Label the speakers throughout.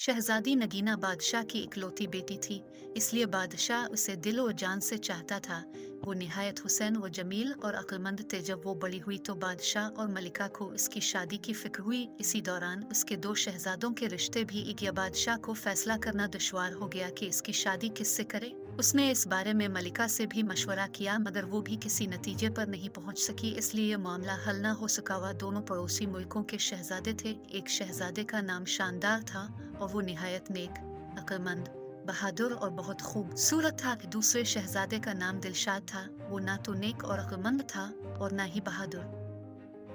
Speaker 1: शहजादी नगीना बादशाह की इकलौती बेटी थी, इसलिए बादशाह उसे दिल और जान से चाहता था। वो निहायत हुसैन व जमील और अक्लमंद थे। जब वो बड़ी हुई तो बादशाह और मलिका को उसकी शादी की फिक्र हुई। इसी दौरान उसके दो शहजादों के रिश्ते भी एक या बादशाह को फैसला करना दुश्वार हो गया कि इसकी शादी किससे करे। उसने इस बारे में मलिका से भी मशवरा किया, मगर वो भी किसी नतीजे पर नहीं पहुंच सकी। इसलिए ये मामला हल न हो सका। वह दोनों पड़ोसी मुल्कों के शहजादे थे। एक शहजादे का नाम शानदार था और वो निहायत नेक, अक्लमंद, बहादुर और बहुत खूबसूरत था। दूसरे शहजादे का नाम दिलशाद था। वो ना तो नेक और अक्लमंद था और ना ही बहादुर।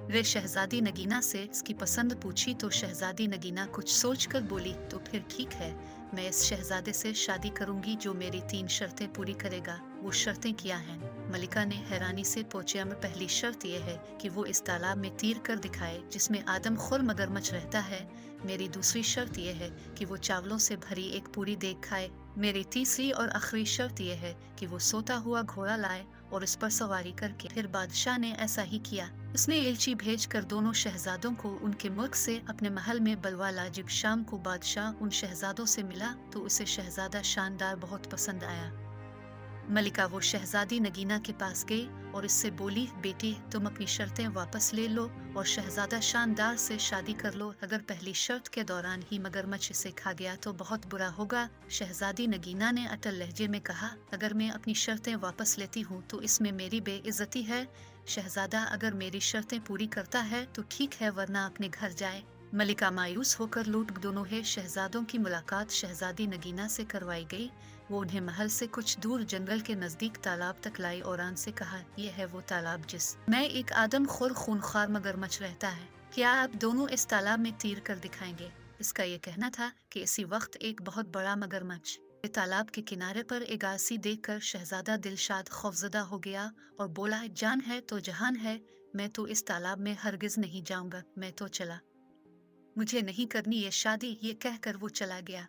Speaker 1: वे शहजादी नगीना से इसकी पसंद पूछी तो शहजादी नगीना कुछ सोचकर बोली, तो फिर ठीक है, मैं इस शहजादे से शादी करूंगी जो मेरी 3 शर्तें पूरी करेगा। वो शर्तें क्या हैं? मलिका ने हैरानी से पूछा। पहली शर्त यह है कि वो इस तालाब में तीर कर दिखाए जिसमें आदम खुर मगरमच्छ रहता है। मेरी दूसरी शर्त यह है कि वो चावलों से भरी एक पूरी देग खाए। मेरी तीसरी और आखिरी शर्त यह है कि वो सोता हुआ घोड़ा लाए और इस पर सवारी करके। फिर बादशाह ने ऐसा ही किया। उसने एलची भेजकर दोनों शहजादों को उनके मुल्क से अपने महल में बुलवा ला। जब शाम को बादशाह उन शहजादों से मिला तो उसे शहजादा शानदार बहुत पसंद आया। मलिका वो शहजादी नगीना के पास गई और इससे बोली, बेटी तुम अपनी शर्तें वापस ले लो और शहजादा शानदार से शादी कर लो। अगर पहली शर्त के दौरान ही मगरमच्छ इसे खा गया तो बहुत बुरा होगा। शहजादी नगीना ने अटल लहजे में कहा, अगर मैं अपनी शर्तें वापस लेती हूँ तो इसमें मेरी बेइज्जती है। शहजादा अगर मेरी शर्तें पूरी करता है तो ठीक है, वरना अपने घर जाए। मलिका मायूस होकर लौट। दोनों है शहजादों की मुलाकात शहजादी नगीना से करवाई गई। वो उन्हें महल से कुछ दूर जंगल के नजदीक तालाब तक लाई और आन से कहा, यह है वो तालाब जिस में एक आदम खुर खूनखार मगरमच्छ रहता है। क्या आप दोनों इस तालाब में तीर कर दिखाएंगे? इसका ये कहना था कि इसी वक्त एक बहुत बड़ा मगरमच्छ तालाब के किनारे पर एक आसी देखकर शहजादा दिलशाद खौफजदा हो गया और बोला, जान है तो जहान है, मैं तो इस तालाब में हरगिज नहीं जाऊंगा। मैं तो चला, मुझे नहीं करनी ये शादी। ये कहकर वो चला गया।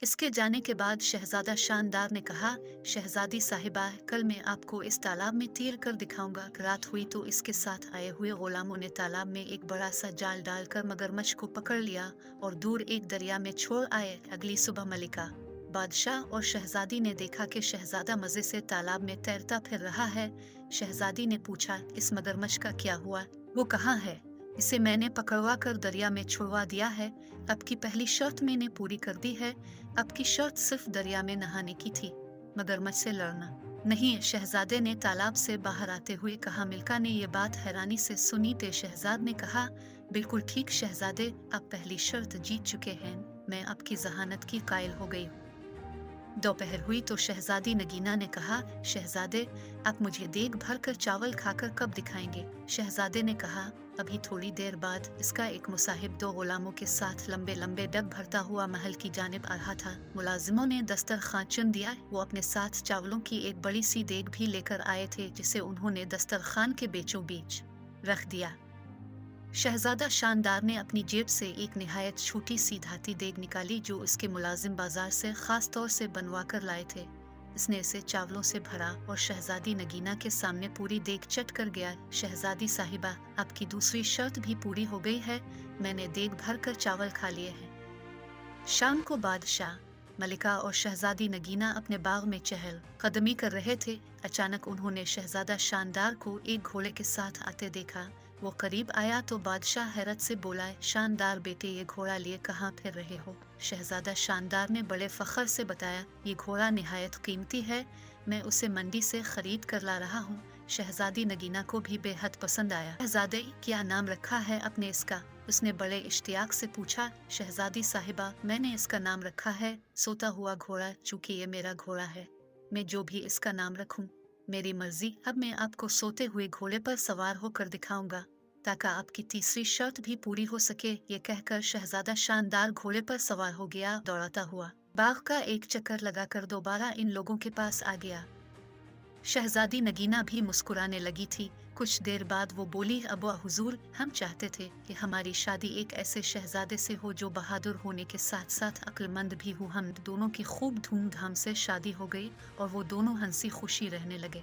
Speaker 1: इसके जाने के बाद शहजादा शानदार ने कहा, शहजादी साहिबा, कल मैं आपको इस तालाब में तीर कर दिखाऊंगा। रात हुई तो इसके साथ आए हुए गुलामों ने तालाब में एक बड़ा सा जाल डालकर मगरमच्छ को पकड़ लिया और दूर एक दरिया में छोड़ आए। अगली सुबह मलिका, बादशाह और शहजादी ने देखा कि शहजादा मजे से तालाब में तैरता फिर रहा है। शहजादी ने पूछा, इस मगरमच्छ का क्या हुआ? वो कहाँ है? इसे मैंने पकड़वा कर दरिया में छुड़वा दिया है। अब की पहली शर्त मैंने पूरी कर दी है। अब की शर्त सिर्फ दरिया में नहाने की थी, मगरमच्छ से लड़ना नहीं। शहजादे ने तालाब से बाहर आते हुए कहा। मिल्का ने यह बात हैरानी से सुनी तो शहजाद ने कहा, बिल्कुल ठीक शहजादे, आप पहली शर्त जीत चुके हैं। मैं आपकी जहानत की कायल हो गई हूँ। दोपहर हुई तो शहजादी नगीना ने कहा, शहजादे आप मुझे देग भर कर चावल खाकर कब दिखाएंगे? शहजादे ने कहा, अभी थोड़ी देर बाद। इसका एक मुसाहिब 2 गुलामों के साथ लंबे लंबे डग भरता हुआ महल की जानिब आ रहा था। मुलाजिमों ने दस्तरखान चुन दिया। वो अपने साथ चावलों की एक बड़ी सी देग भी लेकर आए थे जिसे उन्होंने दस्तरखान के बीचों बीच रख दिया। शहजादा शानदार ने अपनी जेब से एक निहायत छोटी सी धाती देग निकाली जो उसके मुलाजिम बाजार से खास तौर से बनवा कर लाए थे। इसने इसे चावलों से भरा और शहजादी नगीना के सामने पूरी देग चट कर गया। शहजादी साहिबा, आपकी दूसरी शर्त भी पूरी हो गई है। मैंने देग भर कर चावल खा लिए हैं। शाम को बादशाह, मलिका और शहजादी नगीना अपने बाग में चहल कदमी कर रहे थे। अचानक उन्होंने शहजादा शानदार को एक घोड़े के साथ आते देखा। वो करीब आया तो बादशाह हैरत से बोला, शानदार बेटे, ये घोड़ा लिए कहाँ फिर रहे हो? शहजादा शानदार ने बड़े फख्र से बताया, ये घोड़ा निहायत कीमती है, मैं उसे मंडी से खरीद कर ला रहा हूँ। शहजादी नगीना को भी बेहद पसंद आया। शहजादे, क्या नाम रखा है अपने इसका? उसने बड़े इश्तियाक से पूछा। शहजादी साहिबा, मैंने इसका नाम रखा है सोता हुआ घोड़ा, चूंकि ये मेरा घोड़ा है। मैं जो भी इसका नाम रखूं मेरी मर्जी। अब मैं आपको सोते हुए घोड़े पर सवार होकर दिखाऊंगा ताकि आपकी तीसरी शर्त भी पूरी हो सके। ये कहकर शहजादा शानदार घोड़े पर सवार हो गया। दौड़ाता हुआ बाग का एक चक्कर लगाकर दोबारा इन लोगों के पास आ गया। शहजादी नगीना भी मुस्कुराने लगी थी। कुछ देर बाद वो बोली, अबा हुजूर, हम चाहते थे कि हमारी शादी एक ऐसे शहजादे से हो जो बहादुर होने के साथ साथ अक्लमंद भी हो। हम दोनों की खूब धूमधाम से शादी हो गई और वो दोनों हंसी खुशी रहने लगे।